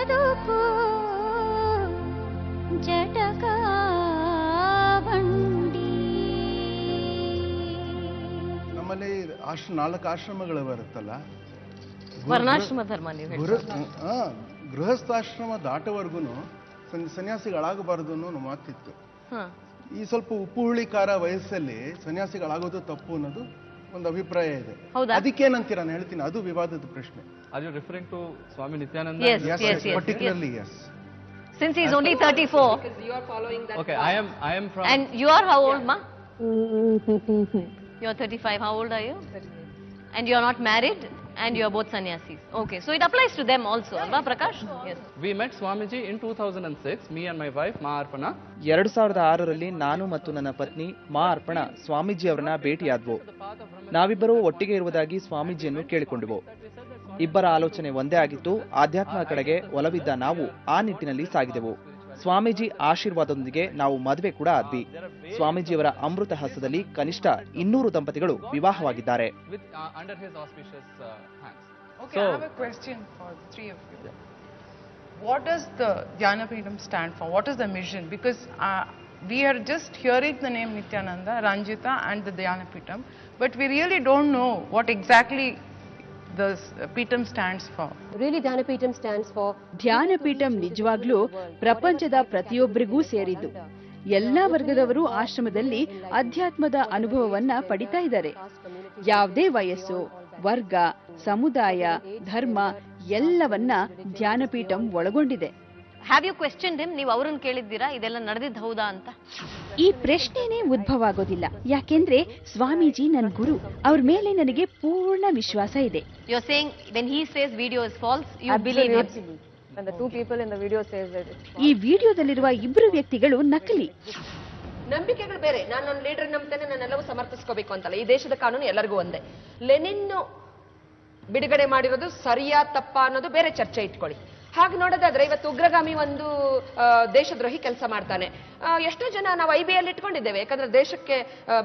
ಬದುಕು ಜಟಕ ಬಂಡಿ. ನಮ್ಮಲ್ಲಿ 4 ಆಶ್ರಮಗಳು ಬರುತ್ತಲ್ಲ, ವರ್ಣಾಶ್ರಮ ಧರ್ಮ. ಗೃಹಸ್ಥಾಶ್ರಮ ದಾಟವರೆಗೂ ಸನ್ಯಾಸಿಗಳಾಗಬಾರದು ಅನ್ನೋ ಒಂದು ಮಾತಿತ್ತು. ಈ ಸ್ವಲ್ಪ ಉಪ್ಪು ಹುಳಿ ಖಾರ ವಯಸ್ಸಲ್ಲಿ ಸನ್ಯಾಸಿಗಳಾಗೋದು ತಪ್ಪು ಅನ್ನೋದು ಒಂದು ಅಭಿಪ್ರಾಯ ಇದೆ. ಅದಕ್ಕೇನಂತೀರ ನಾನು ಹೇಳ್ತೀನಿ, ಅದು ವಿವಾದದ ಪ್ರಶ್ನೆ. Are you referring to Swami Nityananda? Yes, particularly yes. Since he is only 34. Because you are following that. Okay, I am from. And you are how old, ma? You are 35. How old are you? 38. And you are not married, and you are both sannyasis. Okay, so it applies to them also, alva Prakash? Yes. We met Swamiji in 2006. Me and my wife Ma Arpana. 2006ರಲ್ಲಿ ನಾನು ಮತ್ತು ನನ್ನ ಪತ್ನಿ ಮಾ ಅರ್ಪಣ ಸ್ವಾಮೀಜಿ ಅವರನ್ನ ಭೇಟಿಯಾದ್ವು. ನಾವಿಬ್ಬರು ಒಟ್ಟಿಗೆ ಇರುವುದಾಗಿ ಸ್ವಾಮೀಜಿಯನ್ನು ಕೇಳಿಕೊಂಡೆವು. ಇಬ್ಬರ ಆಲೋಚನೆ ಒಂದೇ ಆಗಿತ್ತು. ಆಧ್ಯಾತ್ಮದ ಕಡೆಗೆ ಒಲವಿದ್ದ ನಾವು ಆ ನಿಟ್ಟಿನಲ್ಲಿ ಸಾಗಿದೆವು. ಸ್ವಾಮೀಜಿ ಆಶೀರ್ವಾದದೊಂದಿಗೆ ನಾವು ಮದುವೆ ಕೂಡ ಆದ್ವಿ. ಸ್ವಾಮೀಜಿಯವರ ಅಮೃತ ಹಸ್ತದಲ್ಲಿ ಕನಿಷ್ಠ 200 ದಂಪತಿಗಳು ವಿವಾಹವಾಗಿದ್ದಾರೆ. Okay, I have a question for the three of you. What does the Dhyanapitham stand for? What is the mission? Because we are just hearing the name Nityananda, Ranjita and the Dhyanapitham, but we really don't know what exactly the Pitham stands for. Really, Dhyanapitham stands for. ಧ್ಯಾನಪೀಠಂ ನಿಜವಾಗ್ಲೂ ಪ್ರಪಂಚದ ಪ್ರತಿಯೊಬ್ಬರಿಗೂ ಸೇರಿದ್ದು. ಎಲ್ಲಾ ವರ್ಗದವರು ಆಶ್ರಮದಲ್ಲಿ ಅಧ್ಯಾತ್ಮದ ಅನುಭವವನ್ನ ಪಡಿತಾ ಇದ್ದಾರೆ. ಯಾವುದೇ ವಯಸ್ಸು, ವರ್ಗ, ಸಮುದಾಯ, ಧರ್ಮ ಎಲ್ಲವನ್ನ ಧ್ಯಾನಪೀಠಂ ಒಳಗೊಂಡಿದೆ. Have you questioned him? ನೀವು ಅವರನ್ನು ಕೇಳಿದ್ದೀರಾ ಇದೆಲ್ಲ ನಡೆದಿದ್ದು ಹೌದಾ ಅಂತ? ಈ ಪ್ರಶ್ನೆನೇ ಉದ್ಭವ ಆಗೋದಿಲ್ಲ. ಯಾಕೆಂದ್ರೆ ಸ್ವಾಮೀಜಿ ನನ್ನ ಗುರು, ಅವ್ರ ಮೇಲೆ ನನಗೆ ಪೂರ್ಣ ವಿಶ್ವಾಸ ಇದೆ. You are saying when he says video is false, you believe it? And the two people in the video says that it's false. ಈ ವಿಡಿಯೋದಲ್ಲಿರುವ ಇಬ್ಬರು ವ್ಯಕ್ತಿಗಳು ನಕಲಿ. ನಂಬಿಕೆಗಳು ಬೇರೆ. ನಾನು ನನ್ನ ಲೀಡರ್ ನಂಬ್ತೇನೆ, ನಾನೆಲ್ಲವೂ ಸಮರ್ಥಿಸ್ಕೋಬೇಕು ಅಂತಲ್ಲ. ಈ ದೇಶದ ಕಾನೂನು ಎಲ್ಲರಿಗೂ ಒಂದೇ. ಲೆನಿನ್ ಬಿಡುಗಡೆ ಮಾಡಿರೋದು ಸರಿಯಾ ತಪ್ಪಾ ಅನ್ನೋದು ಬೇರೆ ಚರ್ಚೆ ಇಟ್ಕೊಳ್ಳಿ. ಹಾಗೆ ನೋಡೋದಾದ್ರೆ ಇವತ್ತು ಉಗ್ರಗಾಮಿ ಒಂದು ದೇಶದ್ರೋಹಿ ಕೆಲಸ ಮಾಡ್ತಾನೆ. ಎಷ್ಟೋ ಜನ ನಾವು IBಯಲ್ಲಿ ಇಟ್ಕೊಂಡಿದ್ದೇವೆ, ಯಾಕಂದ್ರೆ ದೇಶಕ್ಕೆ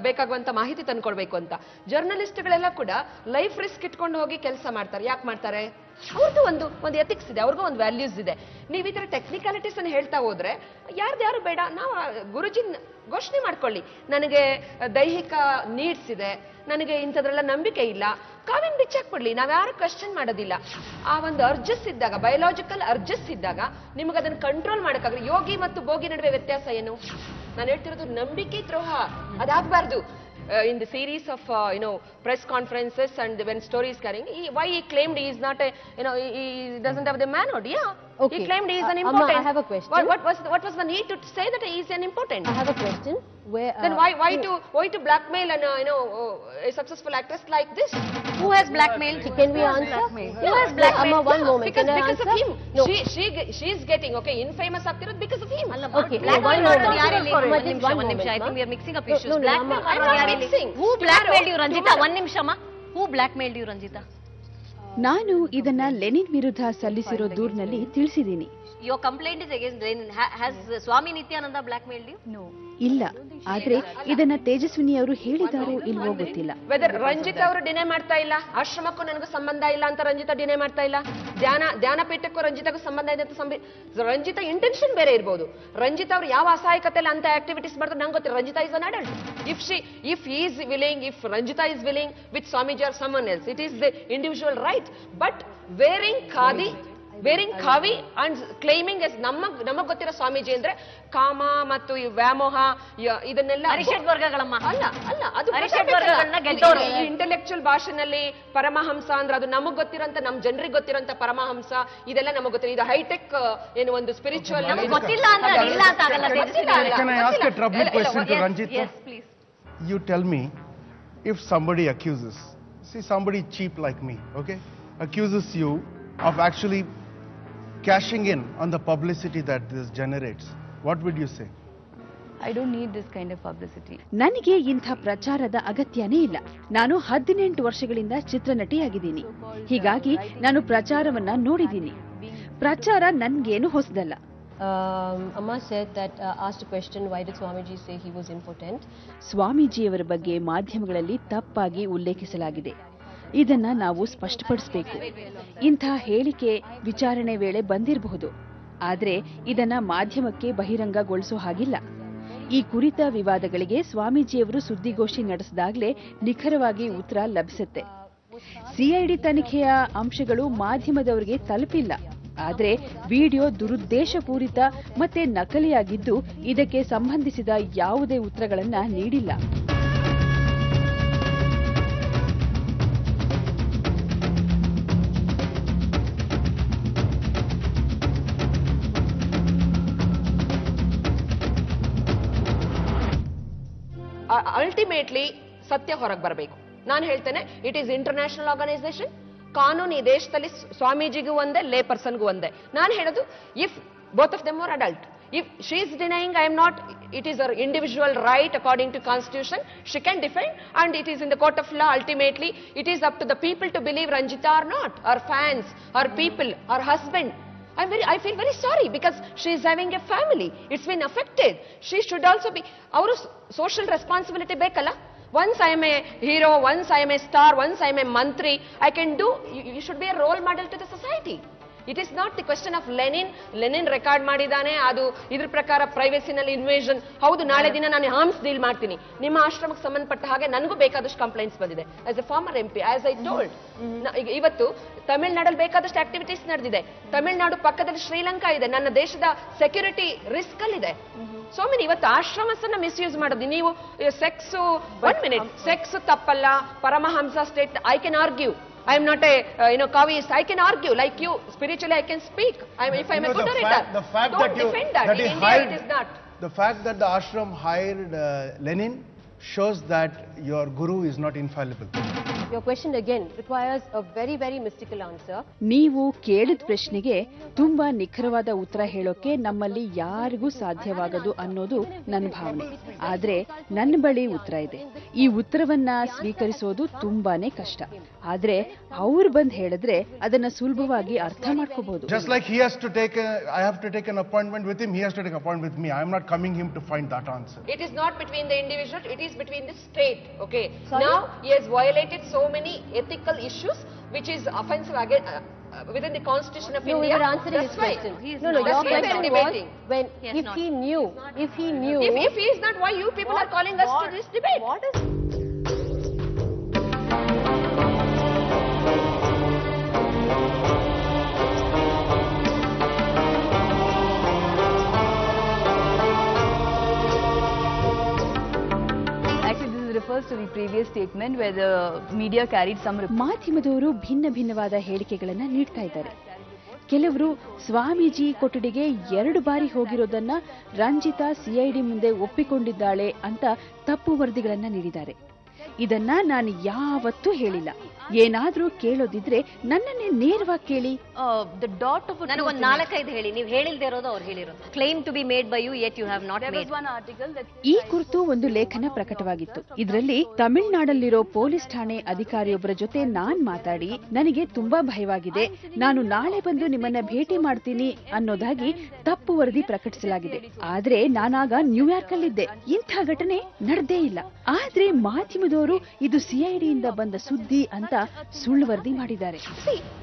ಬೇಕಾಗುವಂತ ಮಾಹಿತಿ ತಂದ್ಕೊಡ್ಬೇಕು ಅಂತ. ಜರ್ನಲಿಸ್ಟ್ಗಳೆಲ್ಲ ಕೂಡ ಲೈಫ್ ರಿಸ್ಕ್ ಇಟ್ಕೊಂಡು ಹೋಗಿ ಕೆಲಸ ಮಾಡ್ತಾರೆ. ಯಾಕೆ ಮಾಡ್ತಾರೆ? ಅವ್ರದ್ದು ಒಂದು ಎಥಿಕ್ಸ್ ಇದೆ, ಅವ್ರಿಗೂ ಒಂದು ವ್ಯಾಲ್ಯೂಸ್ ಇದೆ. ನೀವು ಈ ತರ ಟೆಕ್ನಿಕಾಲಿಟೀಸ್ ಅನ್ನು ಹೇಳ್ತಾ ಹೋದ್ರೆ ಯಾರು ಬೇಡ. ನಾವು ಗುರುಜಿನ್ ಘೋಷಣೆ ಮಾಡ್ಕೊಳ್ಳಿ, ನನಗೆ ದೈಹಿಕ ನೀಡ್ಸ್ ಇದೆ, ನನಗೆ ಇಂಥದ್ರೆಲ್ಲ ನಂಬಿಕೆ ಇಲ್ಲ, ಕಾವಿನ ಬಿಚ್ಚಾಕ್ಬಿಡ್ಲಿ, ನಾವ್ಯಾರು ಕ್ವಶನ್ ಮಾಡೋದಿಲ್ಲ. ಆ ಒಂದು ಅರ್ಜಸ್ ಇದ್ದಾಗ, ಬಯೋಲಾಜಿಕಲ್ ಅರ್ಜಸ್ ಇದ್ದಾಗ ನಿಮಗೆ ಅದನ್ನ ಕಂಟ್ರೋಲ್ ಮಾಡಕ್ಕಾಗ್ರೆ. ಯೋಗಿ ಮತ್ತು ಭೋಗಿ ನಡುವೆ ವ್ಯತ್ಯಾಸ ಏನು? ನಾನು ಹೇಳ್ತಿರೋದು ನಂಬಿಕೆ ದ್ರೋಹ ಅದಾಗಬಾರ್ದು. In the series of press conferences and when stories carrying, why he claimed he is not a he doesn't have the manhood. Okay. He claimed he is an important. I have a question. What was the need to say that he is an important? I have a question. Where then why to blackmail and a successful actress like this? Who has blackmailed? Can we answer? Who has blackmailed? One moment. Because answer? of him. No. She is getting infamous ಆಗ್ತಿರೋದು because of him. Okay. Blackmail One moment. one ನಿಮಿಷ. I think we are mixing up issues. No, Blackmail. I'm not mixing. Who blackmailed you, Ranjita? one ನಿಮಿಷ ma. Who blackmailed you, Ranjita? ನಾನು ಇದನ್ನ Lenin ವಿರುದ್ಧ ಸಲ್ಲಿಸಿರೋ ದೂರಿನಲ್ಲಿ ತಿಳಿಸಿದ್ದೀನಿ. Your complaint is against Lenin. Has Swami Nityananda blackmailed you? No. ಇಲ್ಲ. ಆದ್ರೆ ಇದನ್ನ ತೇಜಸ್ವಿನಿ ಅವರು ಹೇಳಿದಾರೋ ಇಲ್ವೋ ಗೊತ್ತಿಲ್ಲ. ವೆದರ್ ರಂಜಿತಾ ಅವರು ಡಿನೇ ಮಾಡ್ತಾ ಇಲ್ಲ, ಆಶ್ರಮಕ್ಕೂ ನನಗೂ ಸಂಬಂಧ ಇಲ್ಲ ಅಂತ ರಂಜಿತಾ ಡಿನೇ ಮಾಡ್ತಾ ಇಲ್ಲ, ಧ್ಯಾನಪೀಠಕ್ಕೂ ರಂಜಿತಾಗೂ ಸಂಬಂಧ ಇದೆ ಅಂತ ರಂಜಿತಾ ಇಂಟೆನ್ಷನ್ ಬೇರೆ ಇರ್ಬೋದು. ರಂಜಿತಾ ಅವರು ಯಾವ ಅಸಹಾಯಕತೆಲ್ಲ ಅಂತ ಆಕ್ಟಿವಿಟೀಸ್ ಮಾಡ್ತಾರೆ ನಂಗೆ ಗೊತ್ತಿಲ್ಲ. Ranjitha is an adult. If he is willing, if Ranjita is willing with Swamiji or someone else, it is the individual right. But wearing khavi and claiming as ನಮಗ್ ಗೊತ್ತಿರೋ ಸ್ವಾಮೀಜಿ ಅಂದ್ರೆ ಕಾಮ ಮತ್ತು ಈ ವ್ಯಾಮೋಹ ಇದನ್ನೆಲ್ಲ ಅರಿಷಡ್ ವರ್ಗಗಳಮ್ಮ. ಅಲ್ಲ ಅದು ಇಂಟೆಲೆಕ್ಚುಯಲ್ ಭಾಷೆನಲ್ಲಿ ಪರಮಹಂಸ ಅಂದ್ರೆ ಅದು ನಮಗ್ ಗೊತ್ತಿರೋಂತ, ನಮ್ ಜನರಿಗೆ ಗೊತ್ತಿರೋಂತ ಪರಮಹಂಸ ಇದೆಲ್ಲ ನಮಗ್ ಗೊತ್ತಿರೋ. ಇದು ಹೈಟೆಕ್ ಏನು ಒಂದು ಸ್ಪಿರಿಚುವಲ್ ಗೊತ್ತಿಲ್ಲ ಅಂತ ಇಲ್ಲ ಅಂತ ಆಗಲ್ಲ. Can I ask a trouble question to Ranjita? Yes, please. You tell me, if somebody accuses, somebody cheap like me, okay, accuses you of actually cashing in on the publicity that this generates, what would you say? I don't need this kind of publicity. ನನಗೆ ಇಂಥ ಪ್ರಚಾರದ ಅಗತ್ಯನೇ ಇಲ್ಲ. ನಾನು 18 ವರ್ಷಗಳಿಂದ ಚಿತ್ರನಟಿಯಾಗಿದ್ದೀನಿ. ಹೀಗಾಗಿ ನಾನು ಪ್ರಚಾರವನ್ನ ನೋಡಿದ್ದೀನಿ. ಪ್ರಚಾರ ನನ್ಗೇನು ಹೊಸದಲ್ಲ. Amma said that asked a question, why did Swamiji say he was impotent? ಸ್ವಾಮೀಜಿಯವರ ಬಗ್ಗೆ ಮಾಧ್ಯಮಗಳಲ್ಲಿ ತಪ್ಪಾಗಿ ಉಲ್ಲೇಖಿಸಲಾಗಿದೆ. ಇದನ್ನ ನಾವು ಸ್ಪಷ್ಟಪಡಿಸಬೇಕು. ಇಂಥ ಹೇಳಿಕೆ ವಿಚಾರಣೆ ವೇಳೆ ಬಂದಿರಬಹುದು, ಆದರೆ ಇದನ್ನ ಮಾಧ್ಯಮಕ್ಕೆ ಬಹಿರಂಗಗೊಳಿಸೋ ಹಾಗಿಲ್ಲ. ಈ ಕುರಿತ ವಿವಾದಗಳಿಗೆ ಸ್ವಾಮೀಜಿಯವರು ಸುದ್ದಿಗೋಷ್ಠಿ ನಡೆಸಿದಾಗಲೇ ನಿಖರವಾಗಿ ಉತ್ತರ ಲಭಿಸುತ್ತೆ. ಸಿಐಡಿ ತನಿಖೆಯ ಅಂಶಗಳು ಮಾಧ್ಯಮದವರಿಗೆ ತಲುಪಿಲ್ಲ, ಆದರೆ ವಿಡಿಯೋ ದುರುದ್ದೇಶಪೂರಿತ ಮತ್ತೆ ನಕಲಿಯಾಗಿದ್ದು ಇದಕ್ಕೆ ಸಂಬಂಧಿಸಿದ ಯಾವುದೇ ಉತ್ತರಗಳನ್ನ ನೀಡಿಲ್ಲ. ಅಲ್ಟಿಮೇಟ್ಲಿ ಸತ್ಯ ಹೊರಗೆ ಬರಬೇಕು. ನಾನು ಹೇಳ್ತೇನೆ, ಇಟ್ ಈಸ್ ಇಂಟರ್ನ್ಯಾಷನಲ್ ಆರ್ಗನೈಸೇಷನ್. ಕಾನೂನು ಈ ದೇಶದಲ್ಲಿ ಸ್ವಾಮೀಜಿಗೂ ಒಂದೇ, ಲೇ ಪರ್ಸನ್ಗೂ ಒಂದೇ. ನಾನು ಹೇಳೋದು, if both of them are adult, if she is denying I am not, it is her individual right according to constitution, she can defend, and it is in the court of law. Ultimately it is up to the people to believe Ranjita or not, her fans, her people, her husband. I feel very sorry because she is having a family, it's been affected. She should also be, our social responsibility bekala. Once I am a hero, once I am a star, once I am a mantri, I can do, you should be a role model to the society. It is not the question of Lenin record ಮಾಡಿದಾನೆ, ಅದು ಇದ್ರ ಪ್ರಕಾರ ಪ್ರೈವೇಸಿನಲ್ಲಿ invasion. ಹೌದು, ನಾಳೆ ದಿನ ನಾನು arms deal ಮಾಡ್ತೀನಿ. ನಿಮ್ಮ ಆಶ್ರಮಕ್ಕೆ ಸಂಬಂಧಪಟ್ಟ ಹಾಗೆ ನನಗೂ ಬೇಕಾದಷ್ಟು ಕಂಪ್ಲೇಂಟ್ಸ್ ಬಂದಿದೆ as A farmer MP, as I told. ಇವತ್ತು ತಮಿಳುನಾಡಲ್ಲಿ ಬೇಕಾದಷ್ಟು ಆಕ್ಟಿವಿಟೀಸ್ ನಡೆದಿದೆ. ತಮಿಳುನಾಡು ಪಕ್ಕದಲ್ಲಿ ಶ್ರೀಲಂಕಾ ಇದೆ. ನನ್ನ ದೇಶದ ಸೆಕ್ಯೂರಿಟಿ ರಿಸ್ಕ್ ಅಲ್ಲಿದೆ. So many. ಇವತ್ತು ಆಶ್ರಮಸನ್ನ ಮಿಸ್ಯೂಸ್ ಮಾಡೋದು. ನೀವು ಸೆಕ್ಸ್, 1 minute, ಸೆಕ್ಸ್ ತಪ್ಪಲ್ಲ, Paramahamsa state, I can argue. I am not a Kavist. I can argue like you. Spiritually, I can speak. If I am a good orator, don't defend that. In India, it is not. The fact that the ashram hired Lenin shows that your guru is not infallible. Your question again requires a very, very mystical answer. ನೀವು ಕೇಳಿದ ಪ್ರಶ್ನೆಗೆ ತುಂಬಾ ನಿಖರವಾದ ಉತ್ತರ ಹೇಳೋಕೆ ನಮ್ಮಲ್ಲಿ ಯಾರಿಗೂ ಸಾಧ್ಯವಾಗದು ಅನ್ನೋದು ನನ್ನ ಭಾವನೆ. ಆದ್ರೆ ನನ್ನ ಬಳಿ ಉತ್ತರ ಇದೆ. ಈ ಉತ್ತರವನ್ನ ಸ್ವೀಕರಿಸೋದು ತುಂಬಾನೇ ಕಷ್ಟ. ಆದ್ರೆ ಅವ್ರು ಬಂದ್ ಹೇಳಿದ್ರೆ ಅದನ್ನ ಸುಲಭವಾಗಿ ಅರ್ಥ ಮಾಡ್ಕೋಬಹುದು. Just like he has to take I have to take an appointment with him, he has to take an appointment with me. I am not coming him to find that answer. It is not between the individual, it is between the state. Okay. Sorry? Now he has violated so many ethical issues which is offensive again within the constitution of India. No, we were answering his question. No, your question was when if he knew, if he is not, why you people are calling us to this debate? What is refers to the previous statement where the media carried some ಮಾಧ್ಯಮದವರು ಭಿನ್ನವಾದ ಹೇಳಿಕೆಗಳನ್ನ ನೀಡ್ತಾ ಇದ್ದಾರೆ. ಕೆಲವರು ಸ್ವಾಮೀಜಿ ಕೊಠಡಿಗೆ 2 ಬಾರಿ ಹೋಗಿರೋದನ್ನ Ranjita CID ಮುಂದೆ ಒಪ್ಪಿಕೊಂಡಿದ್ದಾಳೆ ಅಂತ ತಪ್ಪು ವರದಿಗಳನ್ನ ನೀಡಿದ್ದಾರೆ. ಇದನ್ನ ನಾನು ಯಾವತ್ತೂ ಹೇಳಿಲ್ಲ. ಏನಾದ್ರೂ ಕೇಳೋದಿದ್ರೆ ನನ್ನನ್ನೇ ನೇರವಾಗಿ ಕೇಳಿ. ನನಗೊಂದು 4-5 ಹೇಳಿ. ನೀವು ಹೇಳಿಲ್ದೇ ಇರೋದು ಅವ್ರು ಹೇಳಿರೋದು. Claim to be made by you yet you have not made. ಈ ಕುರಿತು ಒಂದು ಲೇಖನ ಪ್ರಕಟವಾಗಿತ್ತು. ಇದರಲ್ಲಿ ತಮಿಳುನಾಡಲ್ಲಿರೋ ಪೊಲೀಸ್ ಠಾಣೆ ಅಧಿಕಾರಿಯೊಬ್ಬರ ಜೊತೆ ನಾನ್ ಮಾತಾಡಿ ನನಗೆ ತುಂಬಾ ಭಯವಾಗಿದೆ, ನಾನು ನಾಳೆ ಬಂದು ನಿಮ್ಮನ್ನ ಭೇಟಿ ಮಾಡ್ತೀನಿ ಅನ್ನೋದಾಗಿ ತಪ್ಪು ವರದಿ ಪ್ರಕಟಿಸಲಾಗಿದೆ. ಆದ್ರೆ ನಾನಾಗ ನ್ಯೂಯಾರ್ಕ್ ಅಲ್ಲಿದ್ದೆ. ಇಂಥ ಘಟನೆ ನಡೆದೇ ಇಲ್ಲ. ಆದ್ರೆ ಮಾಧ್ಯಮದವರು ಇದು ಸಿಐಡಿಯಿಂದ ಬಂದ ಸುದ್ದಿ ಅಂತ ಸುಳ್ಳು ವರದಿ ಮಾಡಿದ್ದಾರೆ.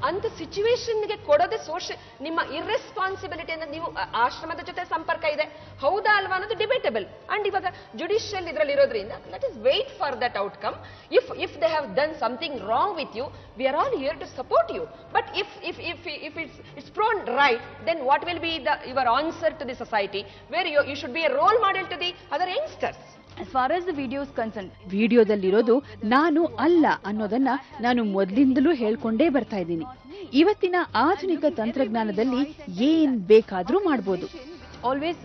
ಅಂತ ಸಿಚುವೇಶನ್ಗೆ ಕೊಡೋದೇ ನಿಮ್ಮ ಇರ್ರೆಸ್ಪಾನ್ಸಿಬಿಲಿಟಿ. ಅಂದ್ರೆ ನೀವು ಆಶ್ರಮದ ಜೊತೆ ಸಂಪರ್ಕ ಇದೆ, ಹೌದಾ ಅಲ್ವಾ ಅನ್ನೋದು ಡಿಬೇಟಬಲ್. ಅಂಡ್ ಇವಾಗ ಜುಡಿಷಿಯಲ್ ಇದ್ರಲ್ಲಿ ಇರೋದ್ರಿಂದ let us wait for that outcome. If they have done something wrong with you, we are all here to support you. But if it's proven right, then what will be your answer to the society where you should be a role model to the other youngsters? As far as the video is concerned, ವಿಡಿಯೋದಲ್ಲಿರೋದು ನಾನು ಅಲ್ಲ ಅನ್ನೋದನ್ನ ನಾನು ಮೊದಲಿಂದಲೂ ಹೇಳ್ಕೊಂಡೇ ಬರ್ತಾ ಇದ್ದೀನಿ. ಇವತ್ತಿನ ಆಧುನಿಕ ತಂತ್ರಜ್ಞಾನದಲ್ಲಿ ಏನ್ ಬೇಕಾದ್ರೂ ಮಾಡಬಹುದು. always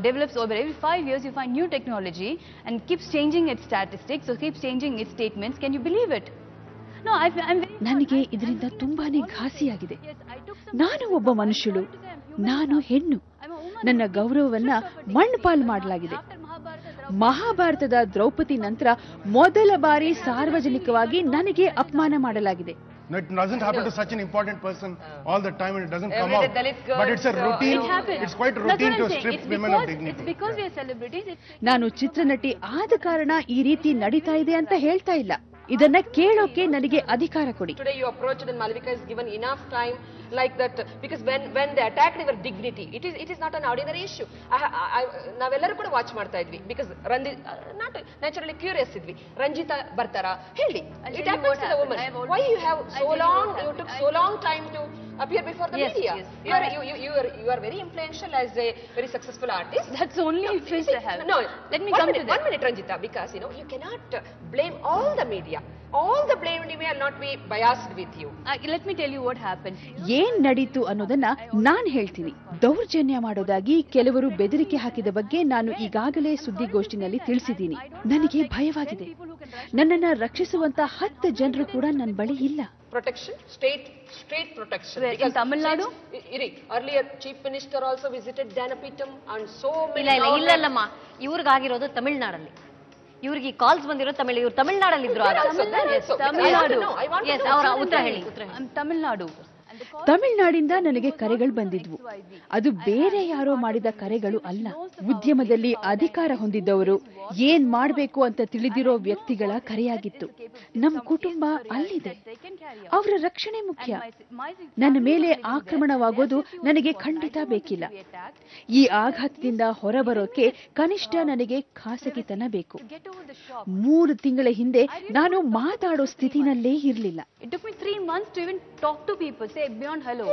develops over every 5 years. You find new technology and keeps changing its statistics, so keeps changing its statements. Can you believe it? No, I'm ನನಗೆ ಇದರಿಂದ ತುಂಬಾನೇ ಘಾಸಿಯಾಗಿದೆ. ನಾನು ಒಬ್ಬ ಮನುಷ್ಯಳು, ನಾನು ಹೆಣ್ಣು. ನನ್ನ ಗೌರವವನ್ನ ಮಣ್ಣುಪಾಲು ಮಾಡಲಾಗಿದೆ. ಮಹಾಭಾರತದ ದ್ರೌಪದಿ ನಂತರ ಮೊದಲ ಬಾರಿ ಸಾರ್ವಜನಿಕವಾಗಿ ನನಗೆ ಅಪಮಾನ ಮಾಡಲಾಗಿದೆ. No, it doesn't happen to such an important person all the time and it doesn't come out. But it's a routine. It's quite routine to strip women of dignity. It's because we are celebrities. ನಾನು ಚಿತ್ರನಟಿ ಆದ ಕಾರಣ ಈ ರೀತಿ ನಡೀತಾ ಇದೆ ಅಂತ ಹೇಳ್ತಾ ಇಲ್ಲ. ಇದನ್ನ ಕೇಳೋಕೆ ನನಗೆ ಅಧಿಕಾರ ಕೊಡಿ. Today you approached and Malavika is given enough time like that because when they attacked your dignity, it is not an ordinary issue. ನಾವೆಲ್ಲರೂ ಕೂಡ ವಾಚ್ ಮಾಡ್ತಾ ಇದ್ವಿ because not naturally curious ಇದ್ವಿ. ರಂಜಿತಾ ಬರ್ತಾರಾ ಹೇಳಿ. It happens to the woman. Why you took so long time to appear before the media? You are very influential as a very successful artist. That's only if it's a help. No, let me come to that. 1 minute, Ranjita, because you cannot blame all the media. All the blame will not be biased with you. Let me tell you what happened. ಏನ್ ನಡೀತು ಅನ್ನೋದನ್ನ ನಾನ್ ಹೇಳ್ತೀನಿ. ದೌರ್ಜನ್ಯ ಮಾಡೋದಾಗಿ ಕೆಲವರು ಬೆದರಿಕೆ ಹಾಕಿದ ಬಗ್ಗೆ ನಾನು ಈಗಾಗಲೇ ಸುದ್ದಿಗೋಷ್ಠಿನಲ್ಲಿ ತಿಳಿಸಿದ್ದೀನಿ. ನನಗೆ ಭಯವಾಗಿದೆ. ನನ್ನನ್ನ ರಕ್ಷಿಸುವಂತ 10 ಜನರು ಕೂಡ ನನ್ನ ಬಳಿ ಇಲ್ಲ. Protection, state protection. In Tamil Nadu? Earlier Chief Minister also visited Danapitam and so many. ಇಲ್ಲಲ್ಲಮ್ಮ, ಇವ್ರಿಗಾಗಿರೋದು ತಮಿಳ್ನಾಡಲ್ಲಿ. ಇವ್ರಿಗೆ ಕಾಲ್ಸ್ ಬಂದಿರೋ ಇವ್ರು ತಮಿಳ್ನಾಡಲ್ಲಿ ಇದ್ರು. ತಮಿಳ್ನಾಡು. ತಮಿಳ್ನಾಡಿಂದ ನನಗೆ ಕರೆಗಳು ಬಂದಿದ್ವು. ಅದು ಬೇರೆ ಯಾರೋ ಮಾಡಿದ ಕರೆಗಳು ಅಲ್ಲ. ಉದ್ಯಮದಲ್ಲಿ ಅಧಿಕಾರ ಹೊಂದಿದ್ದವರು, ಏನ್ ಮಾಡಬೇಕು ಅಂತ ತಿಳಿದಿರೋ ವ್ಯಕ್ತಿಗಳ ಕರೆಯಾಗಿತ್ತು. ನಮ್ಮ ಕುಟುಂಬ ಅಲ್ಲಿದೆ, ಅವರ ರಕ್ಷಣೆ ಮುಖ್ಯ. ನನ್ನ ಮೇಲೆ ಆಕ್ರಮಣವಾಗೋದು ನನಗೆ ಖಂಡಿತ ಬೇಕಿಲ್ಲ. ಈ ಆಘಾತದಿಂದ ಹೊರಬರೋಕೆ ಕನಿಷ್ಠ ನನಗೆ ಖಾಸಗಿತನ ಬೇಕು. 3 ತಿಂಗಳ ಹಿಂದೆ ನಾನು ಮಾತಾಡೋ ಸ್ಥಿತಿನಲ್ಲೇ ಇರಲಿಲ್ಲ. It took me 3 months to even talk to people, say beyond hello.